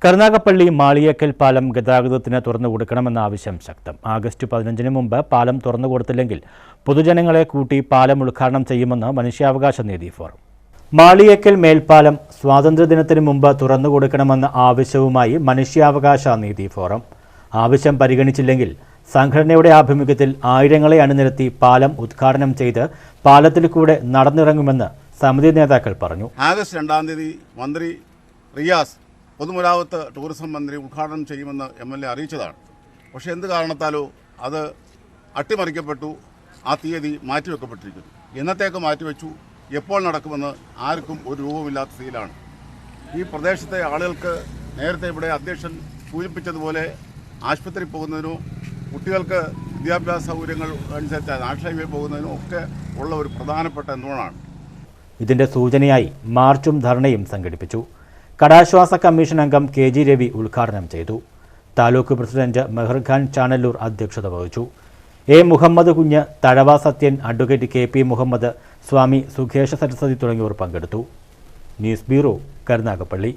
കരുനാഗപ്പള്ളി മാളിയേക്കൽ പാലം ഗതാഗതത്തിന് തുറന്നുകൊടുക്കണമെന്ന ആവശ്യം ശക്തം. ആഗസ്റ്റ് 15-ന് മുമ്പ് പാലം തുറന്നുകൊടുത്തില്ലെങ്കിൽ പൊതുജനങ്ങളെ കൂട്ടി പാലം ഉദ്ഘാടനം ചെയ്യുമെന്ന് മനുഷ്യാവകാശ നീതി ഫോറം. മാളിയേക്കൽ മേൽപ്പാലം സ്വാതന്ത്ര്യദിനത്തിന് മുമ്പ് തുറന്നുകൊടുക്കണമെന്ന ആവശ്യവുമായി മനുഷ്യാവകാശ നീതി ഫോറം. ആവശ്യം പരിഗണിച്ചില്ലെങ്കിൽ സംഘടനയുടെ ആഭിമുഖ്യത്തിൽ ആയിരങ്ങളെ അണിനിരത്തി പാലം ഉദ്ഘാടനം ചെയ്ത് പാലത്തിൽ കൂടെ നടന്നിറങ്ങുമെന്ന് സമിതി നേതാക്കൾ പറഞ്ഞു. ആഗസ്റ്റ് 2-ാം തീയതി മന്ത്രി റിയാസ് പൊതുമരാമത്ത് ടൂറിസം മന്ത്രി ഉദ്ഘാടനം ചെയ്യുമെന്ന് MLA അറിയിച്ചതാണ്. പക്ഷേ എന്ത് കാരണത്താലോ അത് അട്ടിമറിക്കപ്പെട്ടു. ആ തീയതി മാറ്റിവെക്കപ്പെട്ടിരിക്കുന്നു. എന്നത്തേക്ക് മാറ്റിവെച്ചു, എപ്പോൾ നടക്കുമെന്ന് ആർക്കും ഒരു രൂപമില്ലാത്ത സ്ഥിതിയിലാണ്. ഈ പ്രദേശത്തെ ആളുകൾക്ക് നേരത്തെ ഇവിടെ അധ്യക്ഷൻ സൂചിപ്പിച്ചതുപോലെ ആശുപത്രി പോകുന്നതിനോ കുട്ടികൾക്ക് വിദ്യാഭ്യാസ സൗകര്യങ്ങൾ അനുസരിച്ച് നാഷണൽ ഹൈവേ പോകുന്നതിനോ ഒക്കെ ഉള്ള ഒരു പ്രധാനപ്പെട്ട എന്തുകൊണ്ടാണ്. ഇതിന്റെ സൂചനയായി മാർച്ചും ധർണയും സംഘടിപ്പിച്ചു. കടാശ്വാസ കമ്മീഷൻ അംഗം KG രവി ഉദ്ഘാടനം ചെയ്തു. താലൂക്ക് പ്രസിഡന്റ് മെഹർഖാൻ ചാനല്ലൂർ അധ്യക്ഷത വഹിച്ചു. മുഹമ്മദ് കുഞ്ഞ്, തഴവ സത്യൻ, അഡ്വക്കേറ്റ് KP മുഹമ്മദ്, സ്വാമി സുഖേഷ സരസ്വതി തുടങ്ങിയവർ പങ്കെടുത്തു. News bureau, Karunagappally.